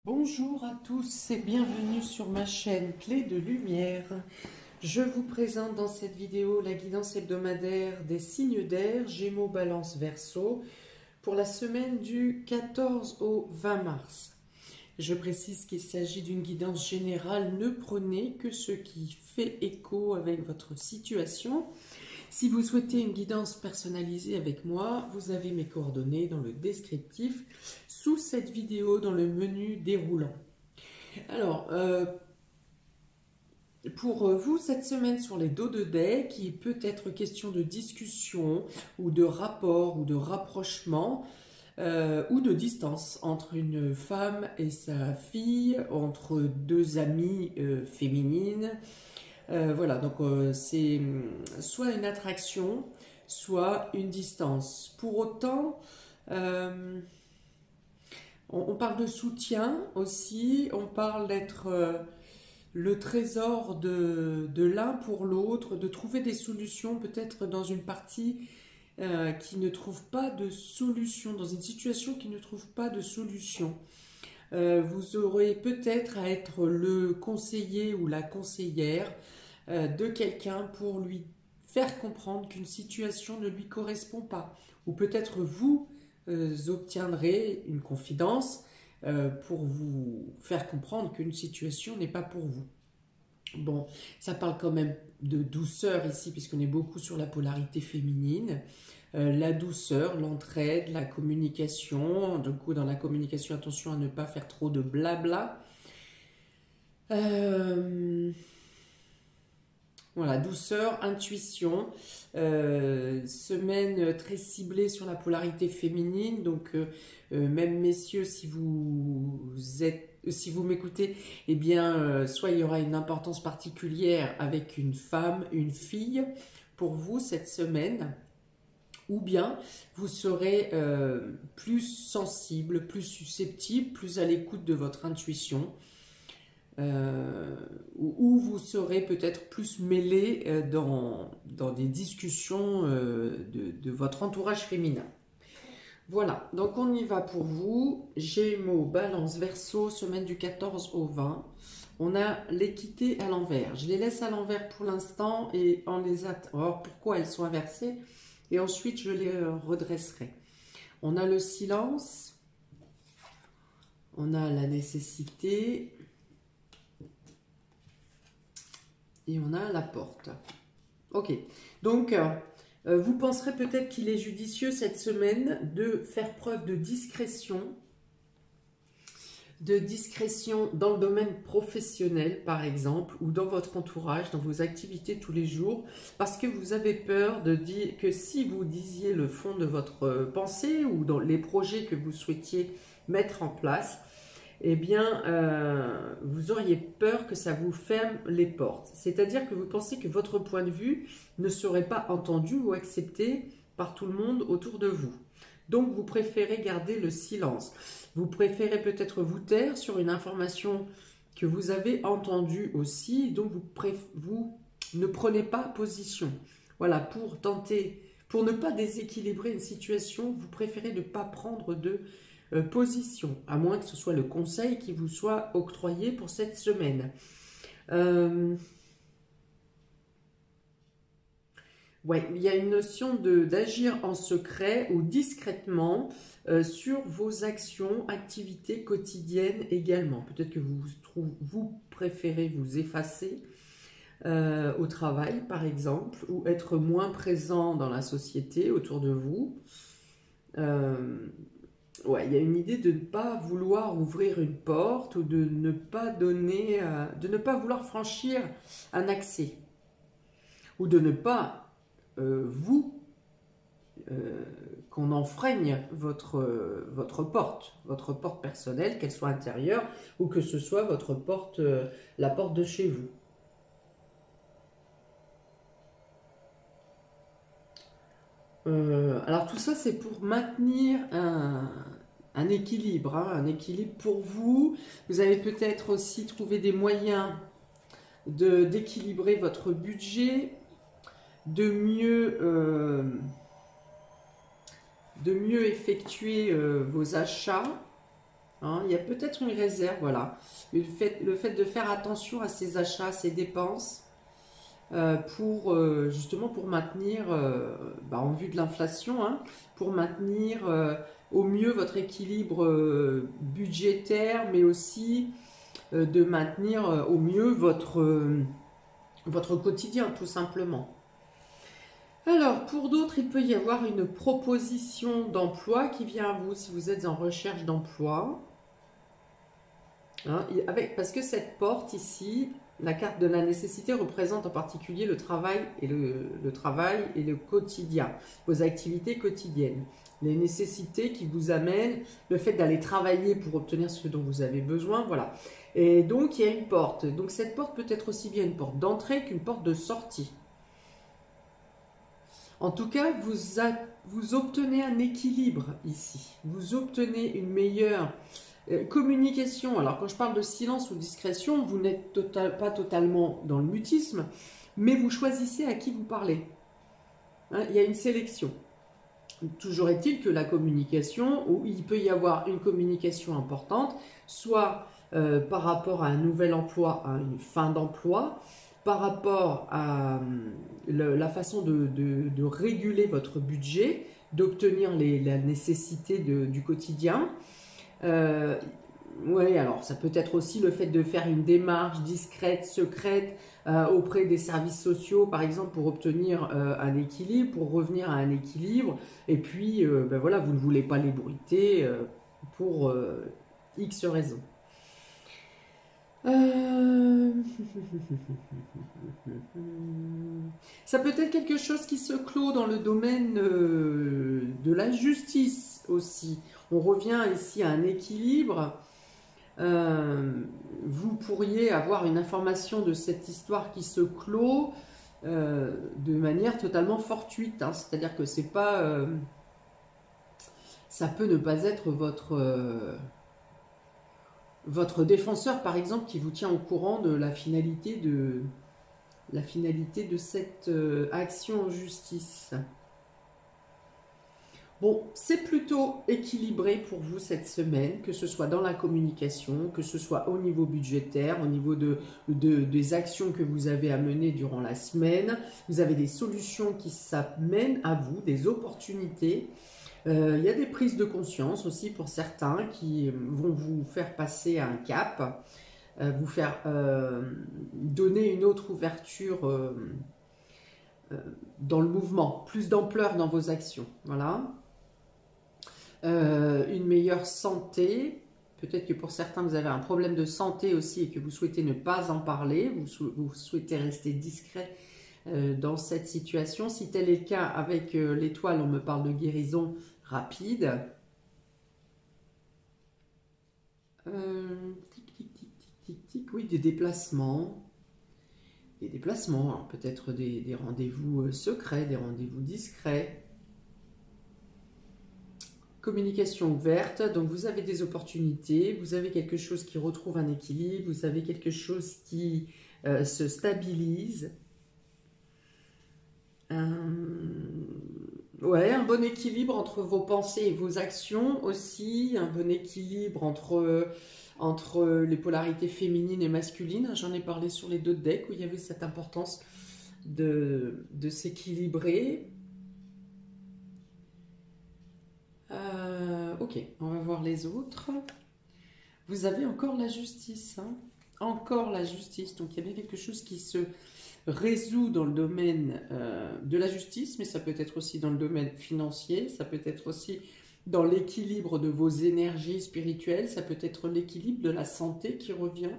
Bonjour à tous et bienvenue sur ma chaîne Clé de Lumière. Je vous présente dans cette vidéo la guidance hebdomadaire des signes d'air Gémeaux, Balance, Verseau pour la semaine du 14 au 20 mars. Je précise qu'il s'agit d'une guidance générale, ne prenez que ce qui fait écho avec votre situation. Si vous souhaitez une guidance personnalisée avec moi, vous avez mes coordonnées dans le descriptif sous cette vidéo dans le menu déroulant. Alors, pour vous, cette semaine sur les dos de deck, il peut être question de discussion ou de rapport ou de rapprochement ou de distance entre une femme et sa fille, entre deux amies féminines. Voilà, donc c'est soit une attraction, soit une distance. Pour autant, on parle de soutien aussi, on parle d'être le trésor de l'un pour l'autre, de trouver des solutions peut-être dans une partie qui ne trouve pas de solution, dans une situation qui ne trouve pas de solution. Vous aurez peut-être à être le conseiller ou la conseillère de quelqu'un pour lui faire comprendre qu'une situation ne lui correspond pas. Ou peut-être vous obtiendrez une confidence pour vous faire comprendre qu'une situation n'est pas pour vous. Bon, ça parle quand même de douceur ici, puisqu'on est beaucoup sur la polarité féminine. La douceur, l'entraide, la communication. Du coup, dans la communication, attention à ne pas faire trop de blabla. Voilà, douceur, intuition, semaine très ciblée sur la polarité féminine. Donc, même messieurs, si vous m'écoutez, eh bien, soit il y aura une importance particulière avec une femme, une fille, pour vous cette semaine, ou bien vous serez plus sensible, plus susceptible, plus à l'écoute de votre intuition. Où vous serez peut-être plus mêlé dans des discussions de votre entourage féminin. Voilà, donc on y va pour vous. Gémeaux, Balance, Verseau, semaine du 14 au 20. On a l'équité à l'envers. Je les laisse à l'envers pour l'instant et on les attend. Alors pourquoi elles sont inversées? Et ensuite je les redresserai. On a le silence. On a la nécessité. Et on a la porte. Ok, donc vous penserez peut-être qu'il est judicieux cette semaine de faire preuve de discrétion dans le domaine professionnel par exemple, ou dans votre entourage, dans vos activités tous les jours, parce que vous avez peur de dire que si vous disiez le fond de votre pensée ou dans les projets que vous souhaitiez mettre en place, eh bien, vous auriez peur que ça vous ferme les portes. C'est-à-dire que vous pensez que votre point de vue ne serait pas entendu ou accepté par tout le monde autour de vous. Donc, vous préférez garder le silence. Vous préférez peut-être vous taire sur une information que vous avez entendue aussi, donc vous ne prenez pas position. Voilà, pour ne pas déséquilibrer une situation, vous préférez ne pas prendre de position, à moins que ce soit le conseil qui vous soit octroyé pour cette semaine. Ouais, il y a une notion d'agir en secret ou discrètement sur vos actions, activités quotidiennes également. Peut-être que vous préférez vous effacer au travail, par exemple, ou être moins présent dans la société autour de vous. Ouais, il y a une idée de ne pas vouloir ouvrir une porte ou de ne pas donner, de ne pas vouloir franchir un accès ou de ne pas qu'on enfreigne votre porte personnelle, qu'elle soit intérieure ou que ce soit votre porte, la porte de chez vous. Alors tout ça c'est pour maintenir un équilibre, hein, un équilibre pour vous. Vous allez peut-être aussi trouver des moyens d'équilibrer votre budget, de mieux effectuer vos achats. hein. Il y a peut-être une réserve, voilà. Le fait de faire attention à ses achats, ses dépenses, pour justement pour maintenir, en vue de l'inflation, hein, pour maintenir au mieux votre équilibre budgétaire, mais aussi de maintenir au mieux votre quotidien, tout simplement. Alors, pour d'autres, il peut y avoir une proposition d'emploi qui vient à vous si vous êtes en recherche d'emploi. Hein, parce que cette porte ici, la carte de la nécessité représente en particulier le travail et le travail et le quotidien, vos activités quotidiennes. Les nécessités qui vous amènent, le fait d'aller travailler pour obtenir ce dont vous avez besoin, voilà. Et donc, il y a une porte. Donc, cette porte peut être aussi bien une porte d'entrée qu'une porte de sortie. En tout cas, vous obtenez un équilibre ici. Vous obtenez une meilleure communication. Alors, quand je parle de silence ou discrétion, vous n'êtes pas totalement dans le mutisme, mais vous choisissez à qui vous parlez. Hein, il y a une sélection. Toujours est-il que la communication, où il peut y avoir une communication importante, soit par rapport à un nouvel emploi, à une fin d'emploi, par rapport à la façon de réguler votre budget, d'obtenir la nécessité du quotidien. Oui, alors ça peut être aussi le fait de faire une démarche discrète, secrète auprès des services sociaux, par exemple, pour obtenir un équilibre, pour revenir à un équilibre. Et puis, voilà, vous ne voulez pas l'ébruiter pour X raisons. Ça peut être quelque chose qui se clôt dans le domaine de la justice aussi. On revient ici à un équilibre. Vous pourriez avoir une information de cette histoire qui se clôt de manière totalement fortuite. Hein. C'est-à-dire que c'est pas... ça peut ne pas être votre défenseur, par exemple, qui vous tient au courant de la finalité de cette action en justice. Bon, c'est plutôt équilibré pour vous cette semaine, que ce soit dans la communication, que ce soit au niveau budgétaire, au niveau des actions que vous avez à mener durant la semaine. Vous avez des solutions qui s'amènent à vous, des opportunités. Il y a des prises de conscience aussi pour certains qui vont vous faire passer un cap, vous faire donner une autre ouverture dans le mouvement, plus d'ampleur dans vos actions. Voilà. Une meilleure santé. Peut-être que pour certains, vous avez un problème de santé aussi et que vous souhaitez ne pas en parler. Vous souhaitez rester discret dans cette situation. Si tel est le cas, avec l'étoile, on me parle de guérison rapide. Tic, tic, tic, tic, tic, tic. Oui, des déplacements. Des déplacements, peut-être des rendez-vous secrets, des rendez-vous discrets. Communication ouverte, donc vous avez des opportunités, vous avez quelque chose qui retrouve un équilibre, vous avez quelque chose qui se stabilise. Ouais, un bon équilibre entre vos pensées et vos actions aussi, un bon équilibre entre les polarités féminines et masculines. J'en ai parlé sur les deux decks où il y avait cette importance de s'équilibrer. Ok, on va voir les autres. Vous avez encore la justice, hein, encore la justice. Donc il y a bien quelque chose qui se résout dans le domaine de la justice, mais ça peut être aussi dans le domaine financier, ça peut être aussi dans l'équilibre de vos énergies spirituelles, ça peut être l'équilibre de la santé qui revient.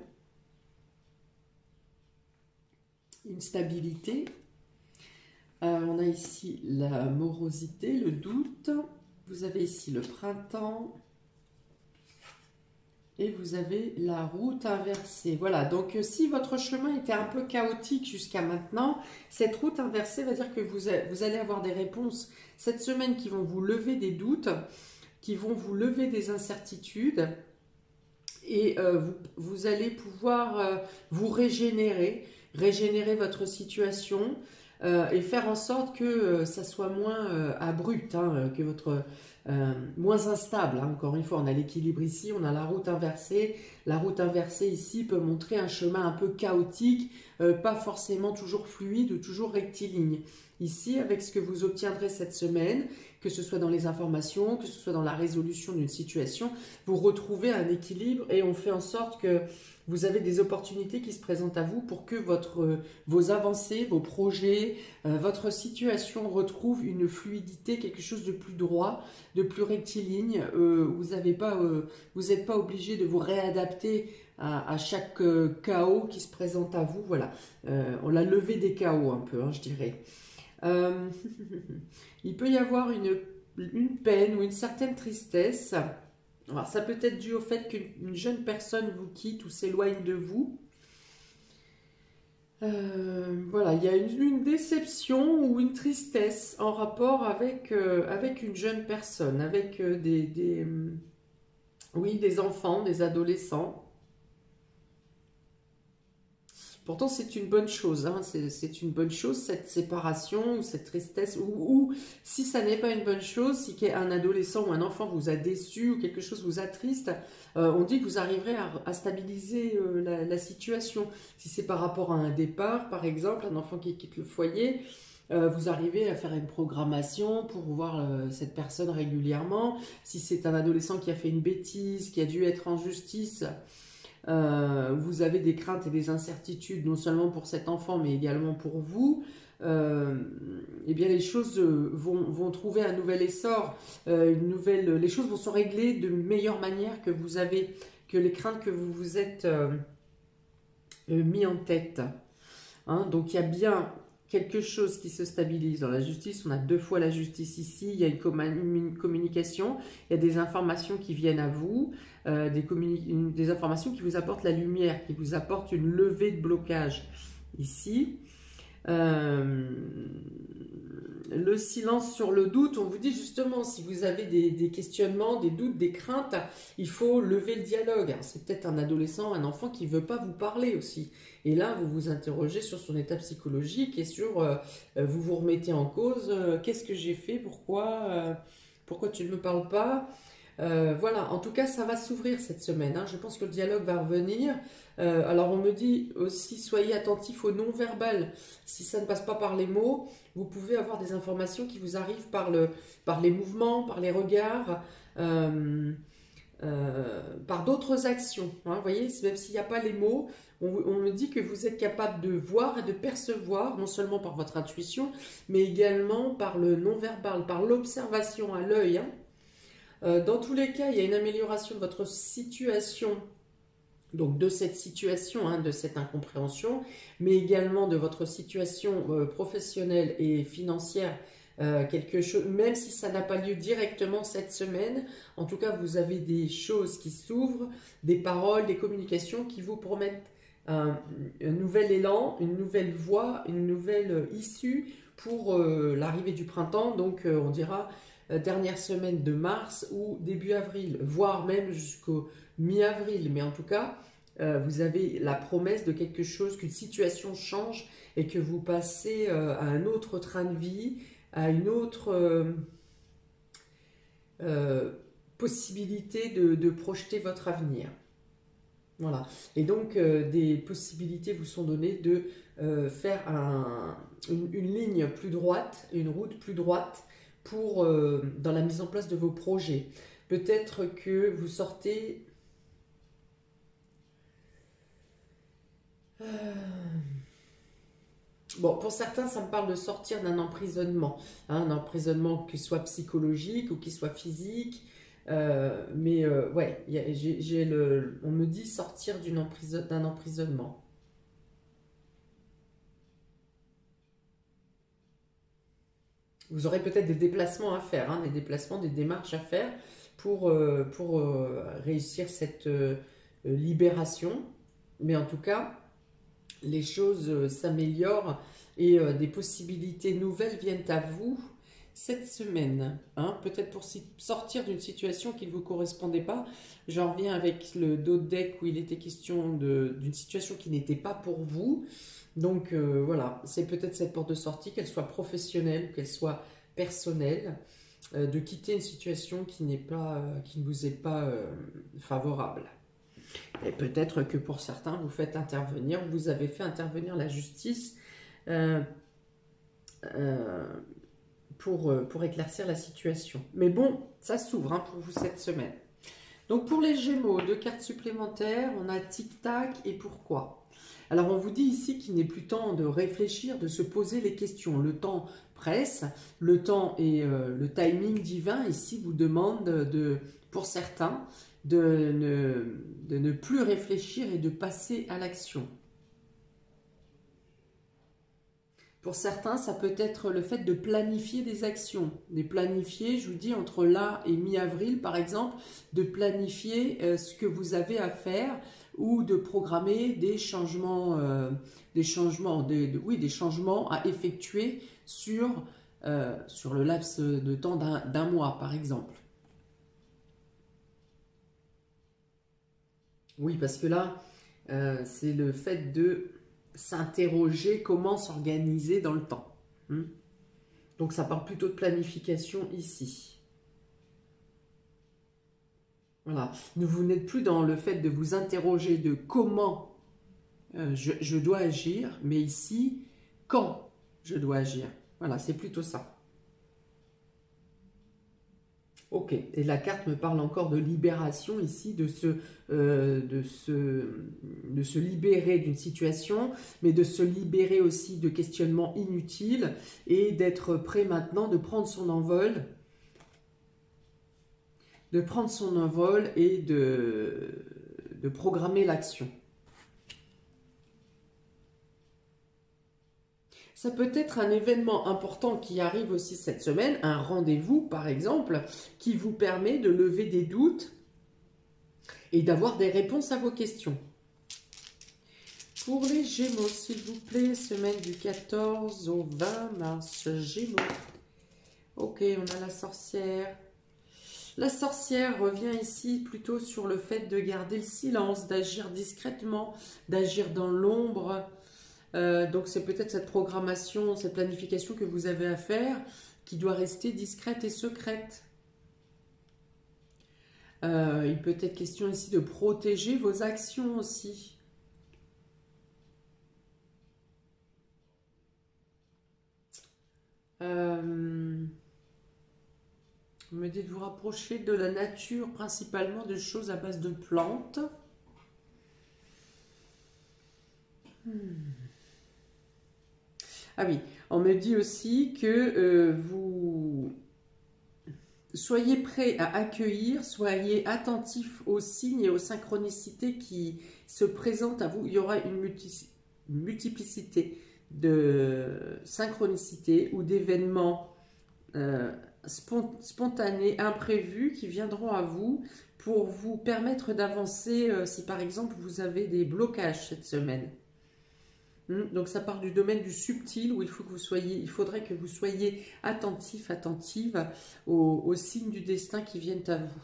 Une stabilité. On a ici la morosité, le doute. Vous avez ici le printemps. Et vous avez la route inversée. Voilà, donc si votre chemin était un peu chaotique jusqu'à maintenant, cette route inversée va dire que vous allez avoir des réponses cette semaine qui vont vous lever des doutes, qui vont vous lever des incertitudes. Et vous allez pouvoir vous régénérer votre situation, et faire en sorte que ça soit moins abrupt, hein, que votre moins instable. Hein. Encore une fois, on a l'équilibre ici, on a la route inversée. La route inversée ici peut montrer un chemin un peu chaotique, pas forcément toujours fluide ou toujours rectiligne. Ici, avec ce que vous obtiendrez cette semaine, que ce soit dans les informations, que ce soit dans la résolution d'une situation, vous retrouvez un équilibre et on fait en sorte que vous avez des opportunités qui se présentent à vous pour que vos avancées, vos projets, votre situation retrouve une fluidité, quelque chose de plus droit, de plus rectiligne. Vous n'êtes pas obligé de vous réadapter à chaque chaos qui se présente à vous. Voilà, on l'a levé des chaos un peu, hein, je dirais. Euh, il peut y avoir une peine ou une certaine tristesse. Alors, ça peut être dû au fait qu'une jeune personne vous quitte ou s'éloigne de vous. Voilà, il y a une déception ou une tristesse en rapport avec une jeune personne, avec oui, des enfants, des adolescents. Pourtant, c'est une bonne chose, hein. C'est une bonne chose, cette séparation ou cette tristesse, ou si ça n'est pas une bonne chose, si un adolescent ou un enfant vous a déçu ou quelque chose vous attriste, on dit que vous arriverez à stabiliser la situation. Si c'est par rapport à un départ, par exemple, un enfant qui quitte le foyer, vous arrivez à faire une programmation pour voir cette personne régulièrement. Si c'est un adolescent qui a fait une bêtise, qui a dû être en justice, vous avez des craintes et des incertitudes non seulement pour cet enfant mais également pour vous, eh bien les choses vont trouver un nouvel essor, les choses vont se régler de meilleure manière que les craintes que vous vous êtes mis en tête. Hein. Donc il y a bien quelque chose qui se stabilise dans la justice. On a 2 fois la justice ici. Il y a une communication, il y a des informations qui viennent à vous, des informations qui vous apportent la lumière, qui vous apportent une levée de blocage ici. Le silence sur le doute, on vous dit justement, si vous avez des questionnements, des doutes, des craintes, il faut lever le dialogue. C'est peut-être un adolescent, un enfant qui ne veut pas vous parler aussi. Et là, vous vous interrogez sur son état psychologique et vous vous remettez en cause. Qu'est-ce que j'ai fait? Pourquoi tu ne me parles pas? Voilà, en tout cas, ça va s'ouvrir cette semaine. Hein. Je pense que le dialogue va revenir. Alors, on me dit aussi, soyez attentifs au non-verbal. Si ça ne passe pas par les mots, vous pouvez avoir des informations qui vous arrivent par les mouvements, par les regards, par d'autres actions. Hein. Vous voyez, même s'il n'y a pas les mots, on me dit que vous êtes capable de voir et de percevoir, non seulement par votre intuition, mais également par le non-verbal, par l'observation à l'œil. Hein. Dans tous les cas, il y a une amélioration de votre situation, donc de cette situation, hein, de cette incompréhension, mais également de votre situation professionnelle et financière, quelque chose, même si ça n'a pas lieu directement cette semaine. En tout cas, vous avez des choses qui s'ouvrent, des paroles, des communications qui vous promettent un nouvel élan, une nouvelle voie, une nouvelle issue pour l'arrivée du printemps. Donc, on dira dernière semaine de mars ou début avril, voire même jusqu'au mi-avril. Mais en tout cas, vous avez la promesse de quelque chose, qu'une situation change et que vous passez à un autre train de vie, à une autre possibilité de projeter votre avenir. Voilà. Et donc, des possibilités vous sont données de faire une ligne plus droite, une route plus droite, dans la mise en place de vos projets. Peut-être que vous sortez... Bon, pour certains, ça me parle de sortir d'un emprisonnement. Hein, un emprisonnement qui soit psychologique ou qui soit physique. Ouais, on me dit sortir d'un emprisonnement. Vous aurez peut-être des déplacements à faire, hein, des déplacements, des démarches à faire pour réussir cette libération. Mais en tout cas, les choses s'améliorent et des possibilités nouvelles viennent à vous. cette semaine, hein, peut-être pour sortir d'une situation qui ne vous correspondait pas. J'en reviens avec le dos de deck où il était question d'une situation qui n'était pas pour vous. Donc voilà, c'est peut-être cette porte de sortie, qu'elle soit professionnelle ou qu'elle soit personnelle, de quitter une situation qui n'est pas, qui ne vous est pas favorable. Et peut-être que pour certains, vous avez fait intervenir la justice euh, pour éclaircir la situation. Mais bon, ça s'ouvre hein, pour vous cette semaine. Donc pour les Gémeaux, 2 cartes supplémentaires, on a tic-tac et pourquoi. Alors on vous dit ici qu'il n'est plus temps de réfléchir, de se poser les questions. Le temps presse, le temps et le timing divin ici vous demande pour certains de ne plus réfléchir et de passer à l'action. Pour certains, ça peut être le fait de planifier des actions. De planifier, je vous dis, entre là et mi-avril, par exemple, de planifier ce que vous avez à faire ou de programmer des changements, des changements à effectuer sur le laps de temps d'un mois, par exemple. Oui, parce que là, c'est le fait de s'interroger comment s'organiser dans le temps. Donc ça parle plutôt de planification ici. Voilà. Vous n'êtes plus dans le fait de vous interroger de comment je dois agir, mais ici, quand je dois agir. Voilà, c'est plutôt ça. Ok, et la carte me parle encore de libération ici, de se libérer d'une situation, mais de se libérer aussi de questionnements inutiles et d'être prêt maintenant de prendre son envol, et de programmer l'action. Ça peut être un événement important qui arrive aussi cette semaine, un rendez-vous par exemple, qui vous permet de lever des doutes et d'avoir des réponses à vos questions. Pour les Gémeaux, s'il vous plaît, semaine du 14 au 20 mars, Gémeaux. Ok, on a la sorcière. La sorcière revient ici plutôt sur le fait de garder le silence, d'agir discrètement, d'agir dans l'ombre. Donc c'est peut-être cette programmation, cette planification que vous avez à faire qui doit rester discrète et secrète. Il peut être question ici de protéger vos actions aussi. On me dit de vous rapprocher de la nature, principalement de choses à base de plantes. Ah oui, on me dit aussi que vous soyez prêt à accueillir, soyez attentif aux signes et aux synchronicités qui se présentent à vous. Il y aura une multiplicité de synchronicités ou d'événements spontanés, imprévus qui viendront à vous pour vous permettre d'avancer si par exemple vous avez des blocages cette semaine. Donc ça part du domaine du subtil où il faudrait que vous soyez attentif, attentive aux signes du destin qui viennent à vous.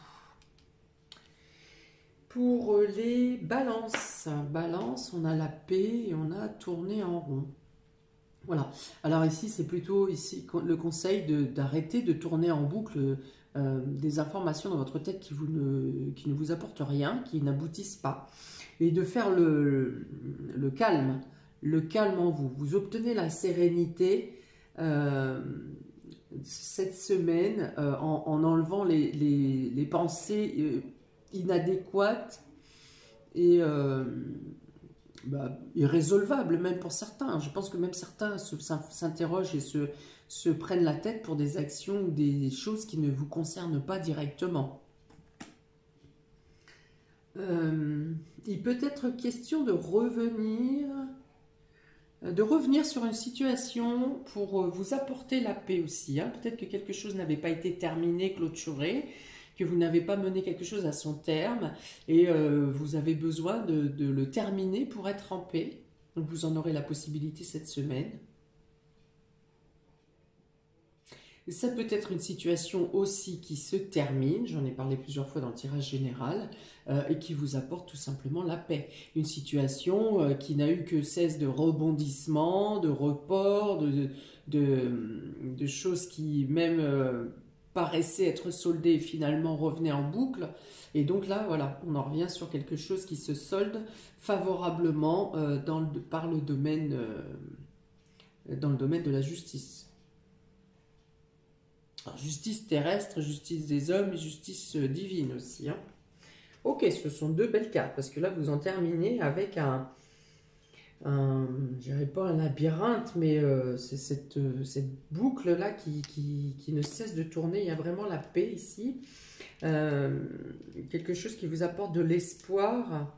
Pour les balances, on a la paix et on a tourné en rond. Voilà. Alors ici, c'est plutôt le conseil d'arrêter de tourner en boucle des informations dans votre tête qui ne vous apportent rien, qui n'aboutissent pas, et de faire le calme. Le calme en vous. Vous obtenez la sérénité cette semaine en enlevant les pensées inadéquates et irrésolvables même pour certains. Je pense que même certains s'interrogent et se prennent la tête pour des actions ou des choses qui ne vous concernent pas directement. Il peut être question de revenir sur une situation pour vous apporter la paix aussi. Peut-être que quelque chose n'avait pas été terminé, clôturé, que vous n'avez pas mené quelque chose à son terme et vous avez besoin de le terminer pour être en paix. Donc vous en aurez la possibilité cette semaine. Ça peut être une situation aussi qui se termine, j'en ai parlé plusieurs fois dans le tirage général, et qui vous apporte tout simplement la paix. Une situation qui n'a eu que cesse de rebondissements, de reports, de choses qui même paraissaient être soldées et finalement revenaient en boucle. Et donc là, voilà, on en revient sur quelque chose qui se solde favorablement dans le domaine de la justice. Alors, justice terrestre, justice des hommes et justice divine aussi. Hein. Ok, ce sont deux belles cartes, parce que là, vous en terminez avec je dirais pas un labyrinthe, mais c'est cette boucle-là qui ne cesse de tourner. Il y a vraiment la paix ici. Quelque chose qui vous apporte de l'espoir,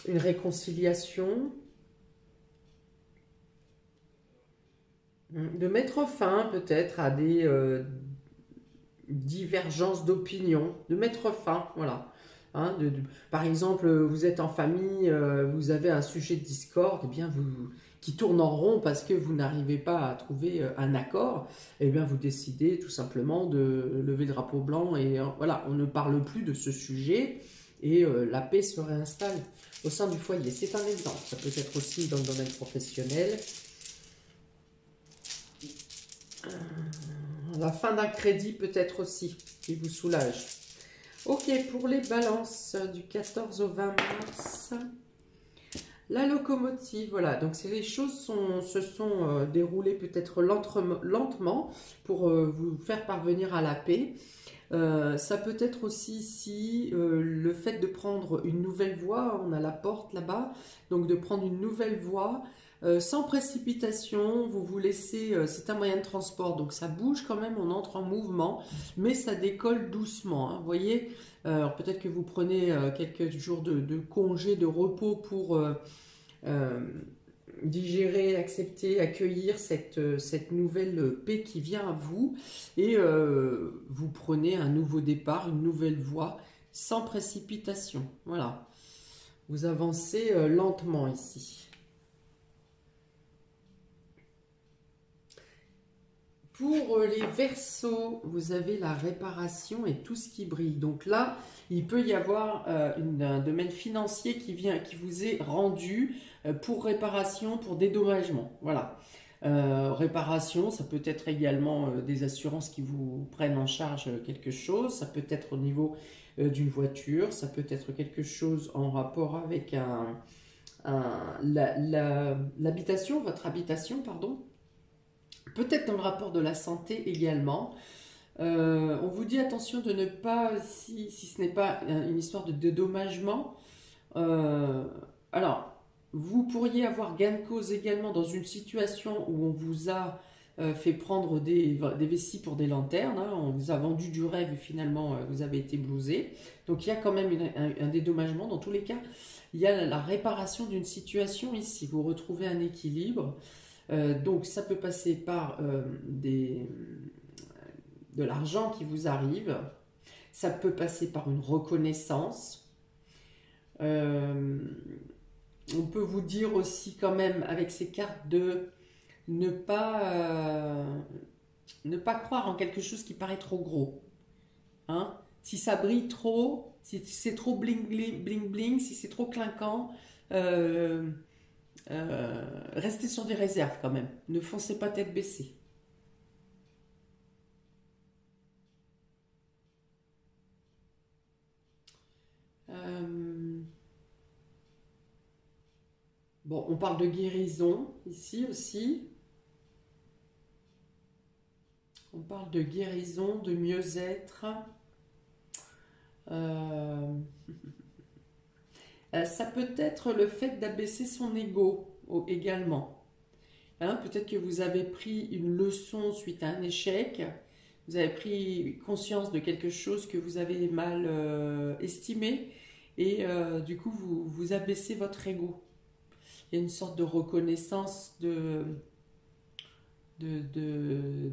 une réconciliation, de mettre fin peut-être à des divergences d'opinion, de mettre fin, voilà. Hein, par exemple, vous êtes en famille, vous avez un sujet de discorde, eh bien qui tourne en rond parce que vous n'arrivez pas à trouver un accord, eh bien vous décidez tout simplement de lever le drapeau blanc et voilà, on ne parle plus de ce sujet et la paix se réinstalle au sein du foyer. C'est un exemple, ça peut être aussi dans le domaine professionnel. La fin d'un crédit peut-être aussi, qui vous soulage. Ok, pour les balances du 14 au 20 mars, la locomotive, voilà, donc les choses se sont déroulées peut-être lentement pour vous faire parvenir à la paix. Ça peut être aussi ici le fait de prendre une nouvelle voie, on a la porte là-bas, donc de prendre une nouvelle voie, sans précipitation, vous vous laissez, c'est un moyen de transport, donc ça bouge quand même, on entre en mouvement, mais ça décolle doucement, hein, vous voyez, peut-être que vous prenez quelques jours de congé, de repos pour digérer, accepter, accueillir cette nouvelle paix qui vient à vous, et vous prenez un nouveau départ, une nouvelle voie, sans précipitation, voilà, vous avancez lentement ici. Pour les Verseaux, vous avez la réparation et tout ce qui brille. Donc là, il peut y avoir un domaine financier qui vous est rendu pour réparation, pour dédommagement. Voilà. Réparation, ça peut être également des assurances qui vous prennent en charge quelque chose. Ça peut être au niveau d'une voiture. Ça peut être quelque chose en rapport avec l'habitation, votre habitation, pardon. Peut-être dans le rapport de la santé également. On vous dit attention de ne pas, si ce n'est pas une histoire de dédommagement, alors vous pourriez avoir gain de cause également dans une situation où on vous a fait prendre des vessies pour des lanternes, hein, on vous a vendu du rêve et finalement vous avez été blousé. Donc il y a quand même un dédommagement. Dans tous les cas, il y a la réparation d'une situation ici. Vous retrouvez un équilibre. Donc ça peut passer par de l'argent qui vous arrive, ça peut passer par une reconnaissance. On peut vous dire aussi quand même avec ces cartes de ne pas croire en quelque chose qui paraît trop gros. Hein? Si ça brille trop, si c'est trop bling bling, bling bling, si c'est trop clinquant, restez sur des réserves quand même. Ne foncez pas tête baissée. Bon, on parle de guérison ici aussi. On parle de guérison, de mieux-être. Ça peut être le fait d'abaisser son ego également. Hein, peut-être que vous avez pris une leçon suite à un échec. Vous avez pris conscience de quelque chose que vous avez mal estimé. Et du coup, vous abaissez votre ego. Il y a une sorte de reconnaissance de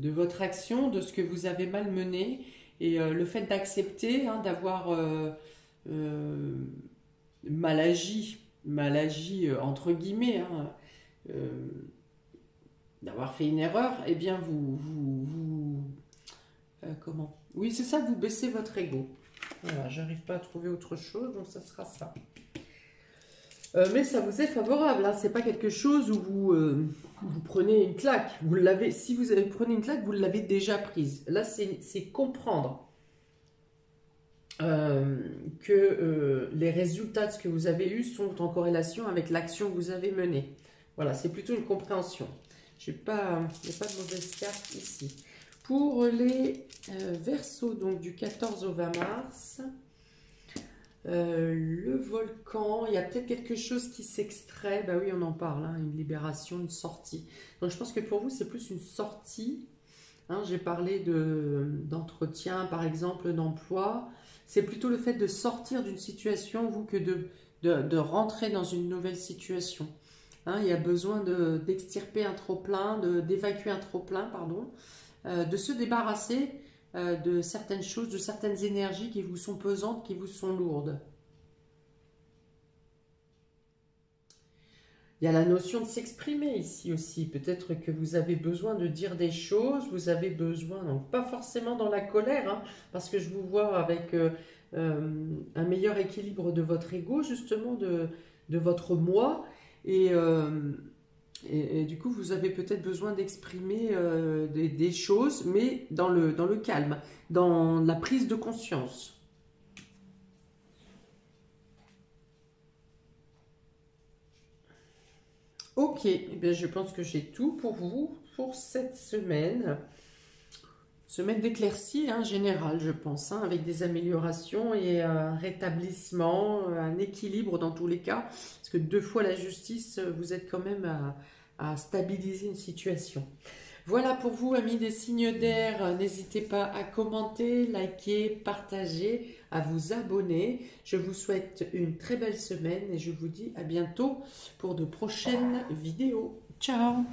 votre action, de ce que vous avez mal mené, et le fait d'accepter, hein, d'avoir mal agi entre guillemets, hein, d'avoir fait une erreur, eh bien comment? Oui, c'est ça, vous baissez votre ego. Voilà, j'arrive pas à trouver autre chose, donc ça sera ça. Mais ça vous est favorable, hein, c'est pas quelque chose où vous prenez une claque. Vous l'avez, si vous avez prenez une claque, vous l'avez déjà prise. Là, c'est comprendre que les résultats de ce que vous avez eu sont en corrélation avec l'action que vous avez menée. Voilà, c'est plutôt une compréhension. Il n'y a pas de mauvaise carte ici. Pour les Verseaux, donc du 14 au 20 mars, le volcan, il y a peut-être quelque chose qui s'extrait. Bah oui, on en parle, hein, une libération, une sortie. Donc je pense que pour vous, c'est plus une sortie. Hein, j'ai parlé d'entretien, par exemple, d'emploi. C'est plutôt le fait de sortir d'une situation, vous, que de rentrer dans une nouvelle situation. Hein, il y a besoin d'extirper un trop-plein, d'évacuer un trop-plein, pardon, de se débarrasser de certaines choses, de certaines énergies qui vous sont pesantes, qui vous sont lourdes. Il y a la notion de s'exprimer ici aussi. Peut-être que vous avez besoin de dire des choses, vous avez besoin, donc pas forcément dans la colère, hein, parce que je vous vois avec un meilleur équilibre de votre ego, justement, de votre moi, et, du coup, vous avez peut-être besoin d'exprimer des choses, mais dans le calme, dans la prise de conscience. Ok, eh bien, je pense que j'ai tout pour vous pour cette semaine. Semaine d'éclaircie hein, générale, je pense, hein, avec des améliorations et un rétablissement, un équilibre dans tous les cas. Parce que 2 fois la justice, vous êtes quand même à stabiliser une situation. Voilà pour vous, amis des signes d'air. N'hésitez pas à commenter, liker, partager, à vous abonner. Je vous souhaite une très belle semaine et je vous dis à bientôt pour de prochaines vidéos. Ciao!